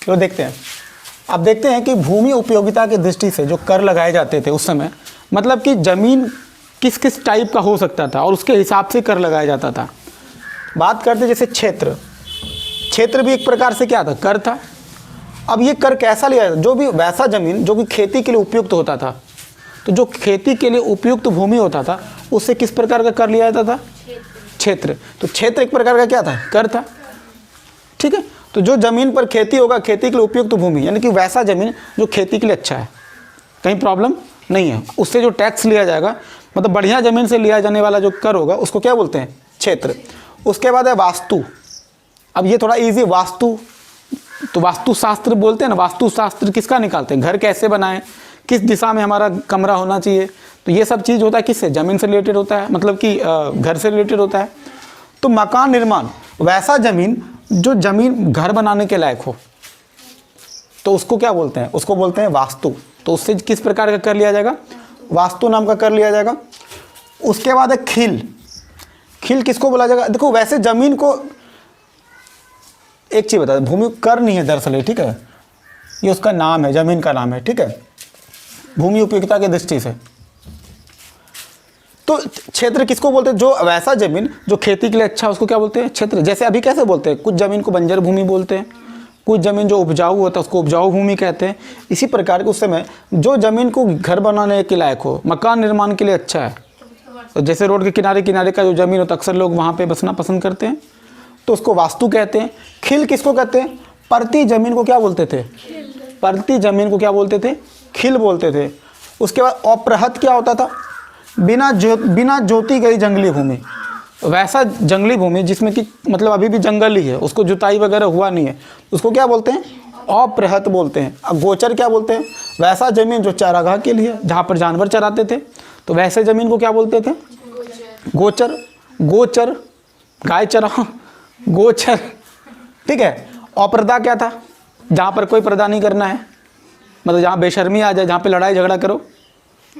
चलो देखते हैं। अब देखते हैं कि भूमि उपयोगिता की दृष्टि से जो कर लगाए जाते थे उस समय, मतलब कि ज़मीन किस किस टाइप का हो सकता था और उसके हिसाब से कर लगाया जाता था। बात करते जैसे क्षेत्र, क्षेत्र भी एक प्रकार से क्या था, कर था। अब ये कर कैसा लिया जाता, जो भी वैसा ज़मीन जो कि खेती के लिए उपयुक्त होता था, तो जो खेती के लिए उपयुक्त भूमि होता था उससे किस प्रकार का कर लिया जाता था, क्षेत्र। तो क्षेत्र एक प्रकार का क्या था, कर था। ठीक है, तो जो ज़मीन पर खेती होगा, खेती के लिए उपयुक्त भूमि, यानी कि वैसा ज़मीन जो खेती के लिए अच्छा है, कहीं प्रॉब्लम नहीं है, उससे जो टैक्स लिया जाएगा, मतलब बढ़िया ज़मीन से लिया जाने वाला जो कर होगा उसको क्या बोलते हैं, क्षेत्र। उसके बाद है वास्तु। अब ये थोड़ा इजी, वास्तु तो वास्तुशास्त्र बोलते हैं ना, वास्तुशास्त्र किसका निकालते हैं, घर कैसे बनाएं, किस दिशा में हमारा कमरा होना चाहिए, तो ये सब चीज़ होता है किससे, ज़मीन से रिलेटेड होता है, मतलब कि घर से रिलेटेड होता है। तो मकान निर्माण, वैसा ज़मीन जो ज़मीन घर बनाने के लायक हो, तो उसको क्या बोलते हैं, उसको बोलते हैं वास्तु। तो उससे किस प्रकार का कर लिया जाएगा, वास्तु नाम का कर लिया जाएगा। उसके बाद है खिल। खिल किसको बोला जाएगा, देखो वैसे ज़मीन को, एक चीज़ बता, भूमि कर नहीं है दरअसल, ठीक है, ये उसका नाम है, ज़मीन का नाम है, ठीक है, भूमि उपयोगिता की दृष्टि से। तो क्षेत्र किसको बोलते हैं, जो वैसा ज़मीन जो खेती के लिए अच्छा, उसको क्या बोलते हैं, क्षेत्र। जैसे अभी कैसे बोलते हैं, कुछ ज़मीन को बंजर भूमि बोलते हैं, कुछ ज़मीन जो उपजाऊ होता है उसको उपजाऊ भूमि कहते हैं। इसी प्रकार के उस समय जो ज़मीन को घर बनाने के लायक हो, मकान निर्माण के लिए अच्छा है, तो जैसे रोड के किनारे किनारे का जो ज़मीन होता है, अक्सर लोग वहाँ पे बसना पसंद करते हैं, तो उसको वास्तु कहते हैं। खिल किसको कहते हैं, परती ज़मीन को क्या बोलते थे, परती ज़मीन को क्या बोलते थे, खिल बोलते थे। उसके बाद अपृहत क्या होता था, बिना जोती गई जंगली भूमि, वैसा जंगली भूमि जिसमें कि मतलब अभी भी जंगल ही है, उसको जुताई वगैरह हुआ नहीं है, उसको क्या बोलते हैं, अपृहत बोलते हैं। अब गोचर क्या बोलते हैं, वैसा ज़मीन जो चारागाह के लिए, जहाँ पर जानवर चराते थे, तो वैसे ज़मीन को क्या बोलते थे, गोचर। गोचर गाय चरा, गोचर, ठीक है। अप्रदा क्या था, जहाँ पर कोई पर्दा नहीं करना है, मतलब जहाँ बेशर्मी आ जाए, जहाँ पे लड़ाई झगड़ा करो,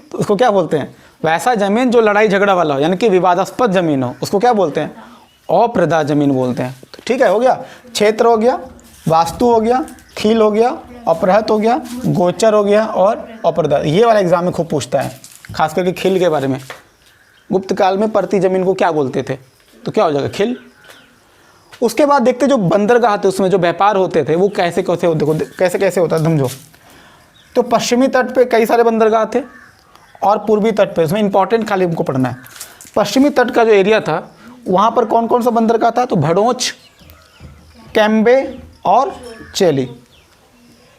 तो उसको क्या बोलते हैं, वैसा ज़मीन जो लड़ाई झगड़ा वाला हो, यानी कि विवादास्पद ज़मीन हो, उसको क्या बोलते हैं, अप्रदा ज़मीन बोलते हैं। तो ठीक है, हो गया, क्षेत्र हो गया, वास्तु हो गया, खील हो गया, अपृहत हो गया, गोचर हो गया और अप्रदा। ये वाला एग्जाम में खूब पूछता है, खास करके खील के बारे में। गुप्त काल में परती ज़मीन को क्या बोलते थे, तो क्या हो जाएगा, खील। उसके बाद देखते जो बंदरगाह थे, उसमें जो व्यापार होते थे वो कैसे कैसे, देखो कैसे कैसे होता है समझो। तो पश्चिमी तट पे कई सारे बंदरगाह थे और पूर्वी तट पे, उसमें इंपॉर्टेंट खाली हमको पढ़ना है। पश्चिमी तट का जो एरिया था वहाँ पर कौन कौन सा बंदरगाह था, तो भड़ोच, कैम्बे और चेली,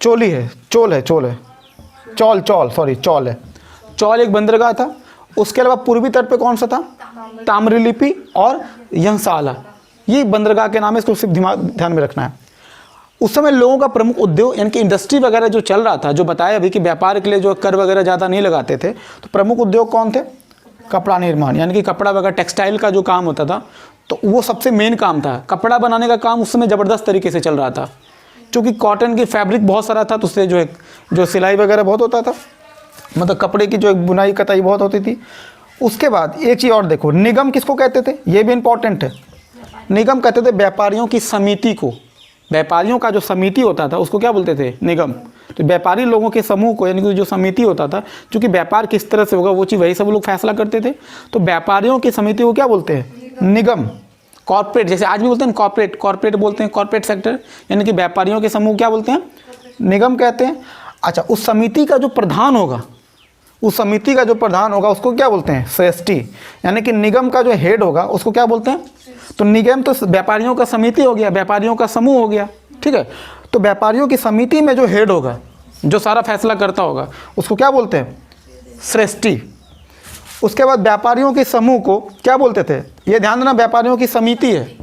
चोली है, चोल है, चोल है, चौल, चौल, सॉरी, चौल है, चौल एक बंदरगाह था। उसके अलावा पूर्वी तट पे कौन सा था, ताम्रलिपि और यंगसाला, ये बंदरगाह के नाम है, इसको सिर्फ ध्यान में रखना है। उस समय लोगों का प्रमुख उद्योग यानी कि इंडस्ट्री वगैरह जो चल रहा था, जो बताया अभी कि व्यापार के लिए जो कर वगैरह ज़्यादा नहीं लगाते थे, तो प्रमुख उद्योग कौन थे, कपड़ा निर्माण, यानी कि कपड़ा वगैरह टेक्सटाइल का जो काम होता था, तो वो सबसे मेन काम था। कपड़ा बनाने का काम उस समय ज़बरदस्त तरीके से चल रहा था, क्योंकि कॉटन की फैब्रिक बहुत सारा था, तो उससे जो सिलाई वगैरह बहुत होता था, मतलब कपड़े की जो बुनाई कताई बहुत होती थी। उसके बाद एक चीज़ और देखो, निगम किसको कहते थे, ये भी इंपॉर्टेंट है। निगम कहते थे व्यापारियों की समिति को, व्यापारियों का जो समिति होता था उसको क्या बोलते थे, निगम। तो व्यापारी लोगों के समूह को, यानी कि जो समिति होता था, क्योंकि व्यापार किस तरह से होगा वो चीज़ वही सब लोग फैसला करते थे, तो व्यापारियों की समिति को क्या बोलते हैं, निगम। कॉर्पोरेट, जैसे आज भी बोलते हैं कॉर्पोरेट, कॉर्पोरेट बोलते हैं, कॉर्पोरेट सेक्टर, यानी कि व्यापारियों के समूह क्या बोलते हैं, निगम कहते हैं। अच्छा, उस समिति का जो प्रधान होगा, उस समिति का जो प्रधान होगा उसको क्या बोलते हैं, श्रेष्ठी, यानी कि निगम का जो हेड होगा उसको क्या बोलते हैं। तो निगम तो व्यापारियों का समिति हो गया, व्यापारियों का समूह हो गया, ठीक है। तो व्यापारियों की समिति में जो हेड होगा, जो सारा फैसला करता होगा, उसको क्या बोलते हैं, श्रेष्ठी। उसके बाद व्यापारियों के समूह को क्या बोलते थे, ये ध्यान देना, व्यापारियों की समिति है,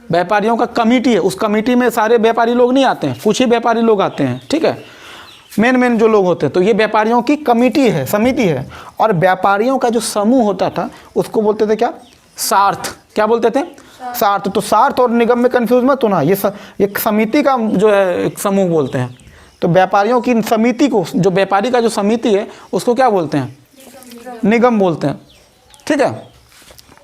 व्यापारियों का कमेटी है, उस कमेटी में सारे व्यापारी लोग नहीं आते हैं, कुछ ही व्यापारी लोग आते हैं, ठीक है, मेन जो लोग होते हैं। तो ये व्यापारियों की कमेटी है, समिति है। और व्यापारियों का जो समूह होता था उसको बोलते थे क्या, सार्थ, क्या बोलते थे, सार्थ। तो सार्थ और निगम में कंफ्यूज मत होना, ये समिति का जो है एक समूह बोलते हैं। तो व्यापारियों की समिति को, जो व्यापारी का जो समिति है उसको क्या बोलते हैं, निगम बोलते हैं, ठीक है।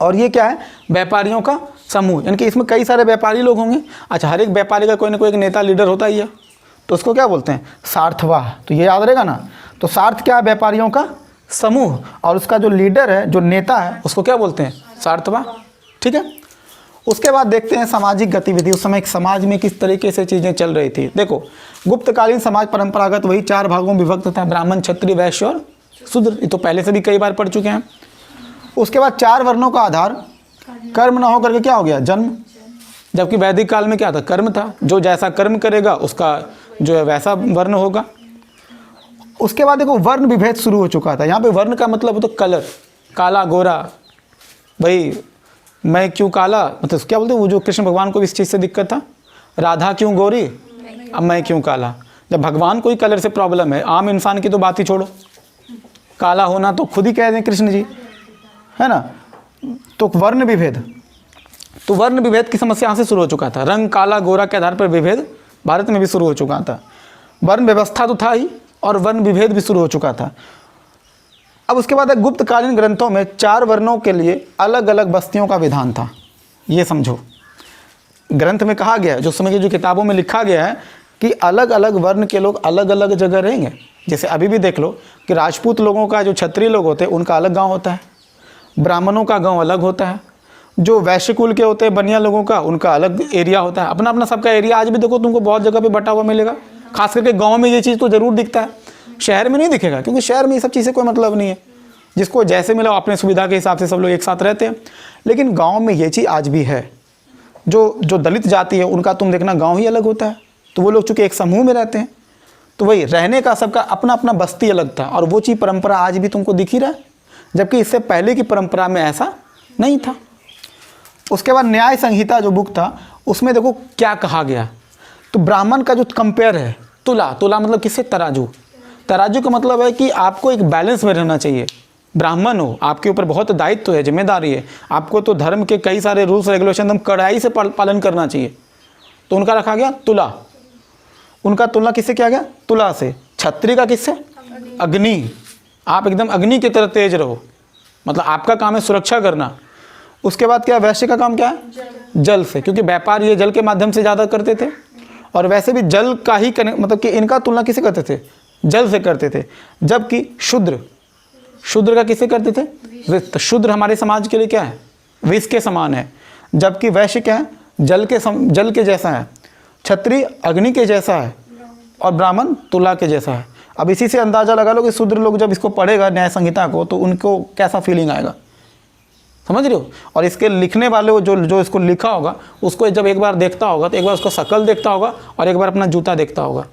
और ये क्या है, व्यापारियों का समूह, यानी कि इसमें कई सारे व्यापारी लोग होंगे। अच्छा, हर एक व्यापारी का कोई ना कोई एक नेता लीडर होता ही है, तो उसको क्या बोलते हैं? सार्थवाह। तो ये याद रहेगा ना। तो सार्थ क्या है? व्यापारियों का समूह, और उसका जो लीडर है, जो नेता है, उसको क्या बोलते हैं? सार्थवाह। ठीक है। उसके बाद देखते हैं सामाजिक गतिविधि। उस समय एक समाज में किस तरीके से चीज़ें चल रही थी। देखो, गुप्तकालीन समाज परंपरागत वही 4 भागों में विभक्त था, ब्राह्मण, क्षत्रिय, वैश्य और शूद्र। ये तो पहले से भी कई बार पढ़ चुके हैं। उसके बाद 4 वर्णों का आधार कर्म ना होकर के क्या हो गया? जन्म। जबकि वैदिक काल में क्या था? कर्म था। जो जैसा कर्म करेगा उसका जो है वैसा वर्ण होगा। उसके बाद देखो वर्ण विभेद शुरू हो चुका था। यहाँ पे वर्ण का मतलब हो तो कलर, काला गोरा। भाई मैं क्यों काला, मतलब क्या बोलते हैं, वो जो कृष्ण भगवान को भी इस चीज़ से दिक्कत था, राधा क्यों गोरी, अब मैं क्यों काला। जब भगवान को ही कलर से प्रॉब्लम है, आम इंसान की तो बात ही छोड़ो, काला होना तो खुद ही कह दें कृष्ण जी, है ना। तो वर्ण विभेद, तो वर्ण विभेद की समस्या यहाँ से शुरू हो चुका था। रंग, काला गोरा के आधार पर विभेद भारत में भी शुरू हो चुका था। वर्ण व्यवस्था तो था ही, और वर्ण विभेद भी शुरू हो चुका था। अब उसके बाद गुप्तकालीन ग्रंथों में 4 वर्णों के लिए अलग अलग बस्तियों का विधान था। ये समझो, ग्रंथ में कहा गया है, जो समय की जो किताबों में लिखा गया है कि अलग अलग वर्ण के लोग अलग अलग जगह रहेंगे। जैसे अभी भी देख लो कि राजपूत लोगों का, जो क्षत्रिय लोग होते हैं, उनका अलग गांव होता है, ब्राह्मणों का गांव अलग होता है, जो वैश्य कुल के होते हैं बनिया लोगों का, उनका अलग एरिया होता है। अपना अपना सबका एरिया आज भी देखो तुमको बहुत जगह पे बटा हुआ मिलेगा। खास करके गांव में ये चीज़ तो ज़रूर दिखता है, शहर में नहीं दिखेगा, क्योंकि शहर में ये सब चीज़ें कोई मतलब नहीं है। जिसको जैसे मिला अपने सुविधा के हिसाब से सब लोग एक साथ रहते हैं। लेकिन गांव में ये चीज़ आज भी है। जो दलित जाति है उनका तुम देखना गांव ही अलग होता है। तो वो लोग चूँकि एक समूह में रहते हैं, तो वही रहने का सबका अपना अपना बस्ती अलग था, और वो चीज़ परंपरा आज भी तुमको दिख ही रहा है, जबकि इससे पहले की परंपरा में ऐसा नहीं था। उसके बाद न्याय संहिता जो बुक था, उसमें देखो क्या कहा गया। तो ब्राह्मण का जो कंपेयर है, तुला, तुला मतलब किससे? तराजू। तराजू का मतलब है कि आपको एक बैलेंस में रहना चाहिए। ब्राह्मण हो, आपके ऊपर बहुत दायित्व है, जिम्मेदारी है, आपको तो धर्म के कई सारे रूल्स रेगुलेशन एकदम कड़ाई से पालन करना चाहिए। तो उनका रखा गया तुला। उनका तुलना किससे किया गया? तुला से। क्षत्रिय का किससे? अग्नि। आप एकदम अग्नि की तरह तेज रहो, मतलब आपका काम है सुरक्षा करना। उसके बाद क्या? वैश्य का काम क्या है? जल से, क्योंकि व्यापार ये जल के माध्यम से ज़्यादा करते थे, और वैसे भी जल का ही मतलब कि इनका तुलना किसे करते थे? जल से करते थे। जबकि शूद्र, शूद्र का किसे करते थे? विष। तो शूद्र हमारे समाज के लिए क्या है? विष के समान है। जबकि वैश्य क्या है? जल के जैसा है। क्षत्रिय अग्नि के जैसा है, और ब्राह्मण तुला के जैसा है। अब इसी से अंदाजा लगा लो कि शूद्र लोग जब इसको पढ़ेगा न्याय संहिता को, तो उनको कैसा फीलिंग आएगा, समझ रहे हो। और इसके लिखने वाले जो इसको लिखा होगा, उसको जब एक बार देखता होगा तो एक बार उसको शकल देखता होगा, और एक बार अपना जूता देखता होगा।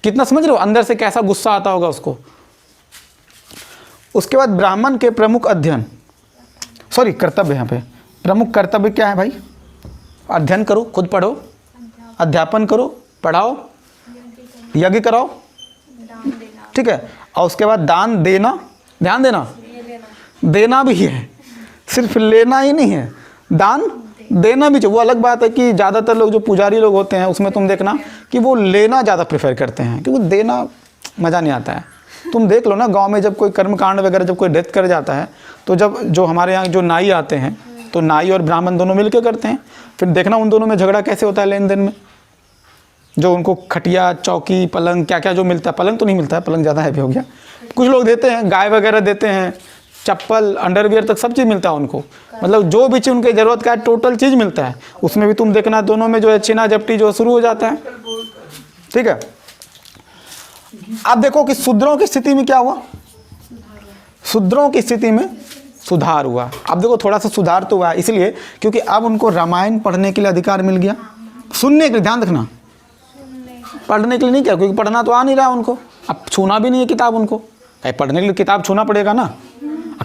कितना समझ रहे हो अंदर से कैसा गुस्सा आता होगा उसको। उसके बाद ब्राह्मण के प्रमुख अध्ययन, सॉरी कर्तव्य, यहाँ पे प्रमुख कर्तव्य क्या है भाई? अध्ययन करो, खुद पढ़ो, अध्यापन करो, पढ़ाओ, यज्ञ कराओ, ठीक है। और उसके बाद दान देना, ध्यान देना, देना भी है, सिर्फ लेना ही नहीं है, दान देना भी चाहिए। वो अलग बात है कि ज़्यादातर लोग जो पुजारी लोग होते हैं उसमें तुम देखना कि वो लेना ज़्यादा प्रेफर करते हैं, क्योंकि देना मज़ा नहीं आता है। तुम देख लो ना, गांव में जब कोई कर्मकांड वगैरह जब कोई डेथ कर जाता है, तो जब जो हमारे यहाँ जो नाई आते हैं, तो नाई और ब्राह्मण दोनों मिलकर करते हैं। फिर देखना उन दोनों में झगड़ा कैसे होता है लेन देन में। जो उनको खटिया, चौकी, पलंग, क्या क्या जो मिलता है, पलंग तो नहीं मिलता है, पलंग ज़्यादा हैवी हो गया, कुछ लोग देते हैं, गाय वगैरह देते हैं, चप्पल, अंडरवियर तक सब चीज़ मिलता है उनको। मतलब जो भी चीज़ उनकी ज़रूरत का है टोटल चीज़ मिलता है। उसमें भी तुम देखना दोनों में जो है छीना झपटी जो शुरू हो जाता है, ठीक है। अब देखो कि शूद्रों की स्थिति में क्या हुआ, शूद्रों की स्थिति में सुधार हुआ। अब देखो थोड़ा सा सुधार तो हुआ, इसलिए क्योंकि अब उनको रामायण पढ़ने के लिए अधिकार मिल गया। सुनने के लिए, ध्यान रखना, पढ़ने के लिए नहीं क्या, क्योंकि पढ़ना तो आ नहीं रहा उनको, अब छूना भी नहीं है किताब उनको। पढ़ने के लिए किताब छूना पड़ेगा ना,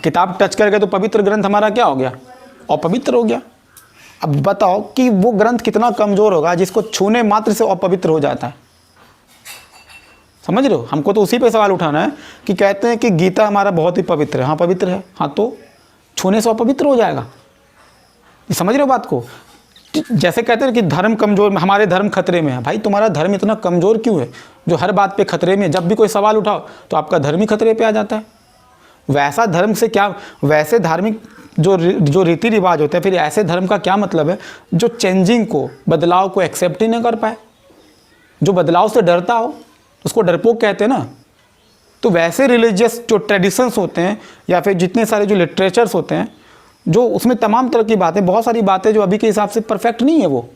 किताब टच करके तो पवित्र ग्रंथ हमारा क्या हो गया, अपवित्र हो गया। अब बताओ कि वो ग्रंथ कितना कमज़ोर होगा जिसको छूने मात्र से अपवित्र हो जाता है। समझ रहे हो, हमको तो उसी पे सवाल उठाना है कि कहते हैं कि गीता हमारा बहुत ही पवित्र है, हाँ पवित्र है, हाँ तो छूने से अपवित्र हो जाएगा। समझ रहे हो बात को। जैसे कहते हैं कि धर्म कमज़ोर, हमारे धर्म खतरे में है। भाई तुम्हारा धर्म इतना कमज़ोर क्यों है जो हर बात पे खतरे में, जब भी कोई सवाल उठाओ तो आपका धर्म ही खतरे पे आ जाता है। वैसा धर्म से क्या, वैसे धार्मिक जो रीति रिवाज होते हैं, फिर ऐसे धर्म का क्या मतलब है जो चेंजिंग को, बदलाव को एक्सेप्ट ही नहीं कर पाए। जो बदलाव से डरता हो उसको डरपोक कहते हैं ना। तो वैसे रिलीजियस जो ट्रेडिशंस होते हैं या फिर जितने सारे जो लिटरेचर्स होते हैं, जो उसमें तमाम तरह की बातें, बहुत सारी बातें जो अभी के हिसाब से परफेक्ट नहीं है वो,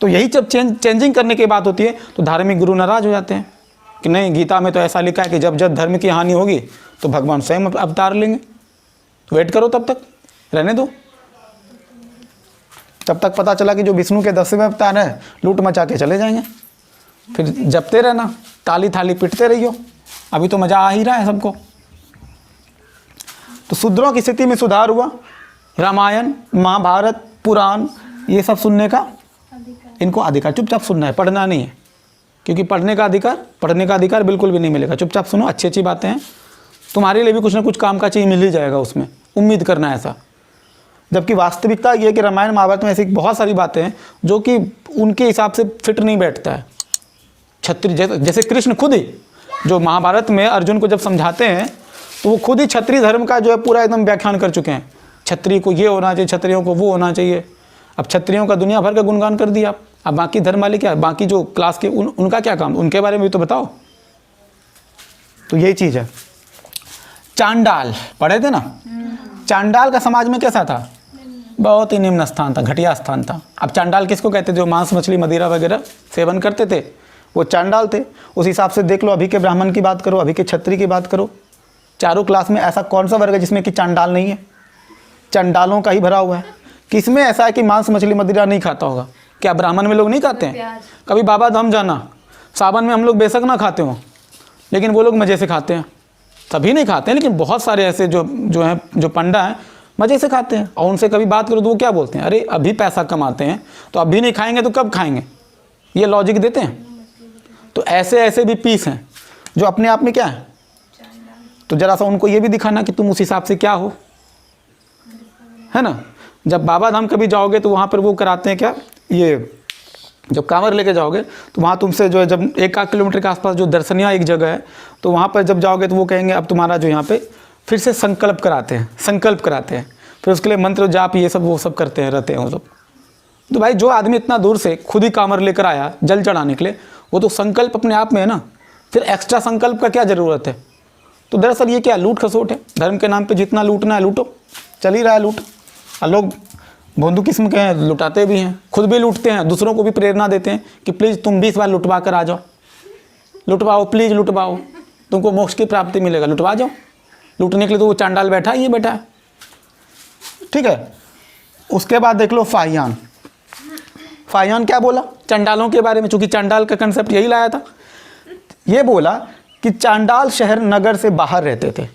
तो यही जब चेंजिंग करने की बात होती है तो धार्मिक गुरु नाराज हो जाते हैं कि नहीं, गीता में तो ऐसा लिखा है कि जब जब धर्म की हानि होगी तो भगवान स्वयं अवतार लेंगे। तो वेट करो, तब तक रहने दो। तब तक पता चला कि जो विष्णु के 10वें अवतार है लूट मचा के चले जाएंगे, फिर जपते रहना, ताली थाली पिटते रहियो। अभी तो मज़ा आ ही रहा है सबको। तो शूद्रों की स्थिति में सुधार हुआ। रामायण, महाभारत, पुराण, ये सब सुनने का इनको अधिकार, चुपचाप सुनना है, पढ़ना नहीं है, क्योंकि पढ़ने का अधिकार बिल्कुल भी नहीं मिलेगा। चुपचाप सुनो, अच्छी अच्छी बातें हैं, तुम्हारे लिए भी कुछ ना कुछ काम का चीज़ मिल ही जाएगा उसमें, उम्मीद करना है ऐसा। जबकि वास्तविकता ये है कि रामायण महाभारत में ऐसी बहुत सारी बातें हैं जो कि उनके हिसाब से फिट नहीं बैठता है। क्षत्रिय, जैसे कृष्ण खुद ही जो महाभारत में अर्जुन को जब समझाते हैं तो वो खुद ही क्षत्रिय धर्म का जो है पूरा एकदम व्याख्यान कर चुके हैं। क्षत्रिय को ये होना चाहिए, क्षत्रियों को वो होना चाहिए। अब क्षत्रियों का दुनिया भर का गुणगान कर दिया आप। अब बाकी धर्म वाले क्या, बाकी जो क्लास के उनका क्या काम, उनके बारे में भी तो बताओ। तो यही चीज़ है। चांडाल पढ़े थे ना, चांडाल का समाज में कैसा था? बहुत ही निम्न स्थान था, घटिया स्थान था। अब चांडाल किसको कहते थे? जो मांस मछली मदिरा वगैरह सेवन करते थे वो चांडाल थे। उस हिसाब से देख लो, अभी के ब्राह्मण की बात करो, अभी के क्षत्रिय की बात करो, चारों क्लास में ऐसा कौन सा वर्ग है जिसमें कि चांडाल नहीं है? चांडालों का ही भरा हुआ है। किसमें ऐसा है कि मांस मछली मदिरा नहीं खाता होगा? क्या ब्राह्मण में लोग नहीं खाते हैं? कभी बाबा धाम जाना, सावन में हम लोग बेशक ना खाते हो, लेकिन वो लोग मज़े से खाते हैं। सभी नहीं खाते हैं, लेकिन बहुत सारे ऐसे जो पंडा हैं मज़े से खाते हैं। और उनसे कभी बात करो तो वो क्या बोलते हैं? अरे अभी पैसा कमाते हैं तो अभी नहीं खाएंगे तो कब खाएंगे? ये लॉजिक देते हैं। तो ऐसे ऐसे भी पीस हैं जो अपने आप में क्या है। तो ज़रा सा उनको ये भी दिखाना कि तुम उस हिसाब से क्या हो, है ना। जब बाबा धाम कभी जाओगे तो वहाँ पर वो कराते हैं क्या, ये जब कांवर लेके जाओगे तो वहाँ तुमसे जो है, जब 1 किलोमीटर के आसपास जो दर्शनीय एक जगह है, तो वहाँ पर जब जाओगे तो वो कहेंगे अब तुम्हारा जो यहाँ पे फिर से संकल्प कराते हैं, फिर उसके लिए मंत्र जाप ये सब वो सब करते हैं, रहते हैं वो सब। तो भाई जो आदमी इतना दूर से खुद ही कांवर लेकर आया जल चढ़ाने के लिए, वो तो संकल्प अपने आप में है ना, फिर एक्स्ट्रा संकल्प का क्या ज़रूरत है? तो दरअसल ये क्या लूट खसोट है। धर्म के नाम पे जितना लूटना है लूटो, चल ही रहा है लूट। और लोग भोंदू किस्म के हैं, लुटाते भी हैं, खुद भी लूटते हैं, दूसरों को भी प्रेरणा देते हैं कि प्लीज़ तुम भी इस बार लुटवा कर आ जाओ, लुटवाओ प्लीज़ लुटवाओ, तुमको मोक्ष की प्राप्ति मिलेगा, लुटवा जाओ। लूटने के लिए तो वो चांडाल बैठा ही है, बैठा है, ठीक है। उसके बाद देख लो फाहियान। फाहियान क्या बोला चांडालों के बारे में? चूंकि चांडाल का कंसेप्ट यही लाया था। ये बोला कि चांडाल शहर नगर से बाहर रहते थे।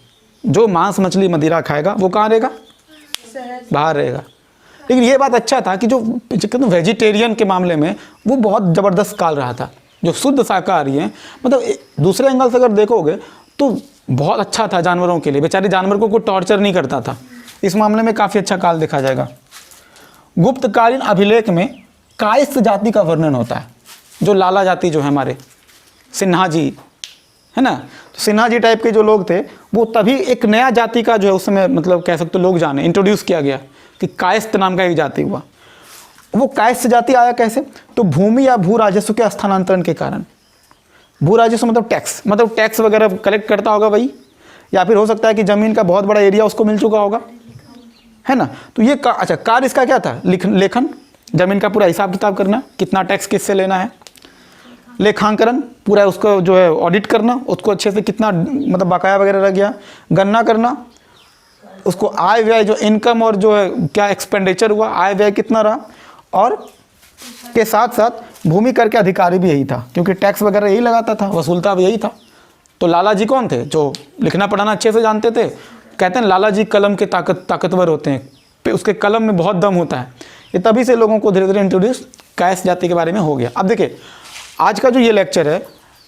जो मांस मछली मदिरा खाएगा वो कहाँ रहेगा? बाहर रहेगा। लेकिन ये बात अच्छा था कि जो वेजिटेरियन के मामले में वो बहुत ज़बरदस्त काल रहा था। जो शुद्ध शाकाहारी हैं, मतलब दूसरे एंगल से अगर देखोगे तो बहुत अच्छा था जानवरों के लिए। बेचारे जानवर को कोई टॉर्चर नहीं करता था। इस मामले में काफ़ी अच्छा काल देखा जाएगा। गुप्तकालीन अभिलेख में कायस्थ जाति का वर्णन होता है। जो लाला जाति जो है हमारे सिन्हा जी है ना, तो सिन्हा जी टाइप के जो लोग थे वो तभी एक नया जाति का जो है उस समय मतलब कह सकते लोग जाने इंट्रोड्यूस किया गया कि कायस्थ नाम का एक जाति हुआ। वो कायस्थ जाति आया कैसे? तो भूमि या भू राजस्व के स्थानांतरण के कारण। भू राजस्व मतलब टैक्स वगैरह कलेक्ट करता होगा वही, या फिर हो सकता है कि ज़मीन का बहुत बड़ा एरिया उसको मिल चुका होगा, है ना। तो ये अच्छा कार्य इसका क्या था? लेखन, ज़मीन का पूरा हिसाब किताब करना, कितना टैक्स किससे लेना है। लेखांकन, पूरा उसको जो है ऑडिट करना, उसको अच्छे से कितना मतलब बकाया वगैरह रह गया। गणना करना, उसको आय व्यय जो इनकम और जो है क्या एक्सपेंडिचर हुआ, आय व्यय कितना रहा। और के साथ साथ भूमि कर के अधिकारी भी यही था, क्योंकि टैक्स वगैरह यही लगाता था, वसूलता भी यही था। तो लाला जी कौन थे? जो लिखना पढ़ाना अच्छे से जानते थे। कहते हैं लाला जी कलम के ताकतवर होते हैं, उसके कलम में बहुत दम होता है। ये तभी से लोगों को धीरे धीरे इंट्रोड्यूस कायस्थ जाति के बारे में हो गया। अब देखिए आज का जो ये लेक्चर है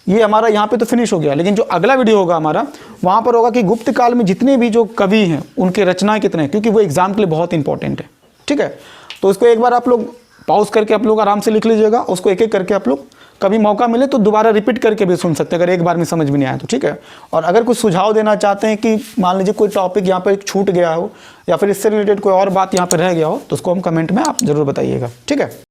ये हमारा यहाँ पे तो फिनिश हो गया, लेकिन जो अगला वीडियो होगा हमारा वहाँ पर होगा कि गुप्त काल में जितने भी जो कवि हैं उनके रचनाएं कितने हैं, क्योंकि वो एग्जाम के लिए बहुत इंपॉर्टेंट है, ठीक है। तो उसको एक बार आप लोग पॉज करके आप लोग आराम से लिख लीजिएगा, उसको एक एक करके आप लोग कभी मौका मिले तो दोबारा रिपीट करके भी सुन सकते हैं, अगर एक बार में समझ में नहीं आया तो, ठीक है। और अगर कुछ सुझाव देना चाहते हैं कि मान लीजिए कोई टॉपिक यहाँ पर छूट गया हो या फिर इससे रिलेटेड कोई और बात यहाँ पर रह गया हो तो उसको हम कमेंट में आप ज़रूर बताइएगा, ठीक है।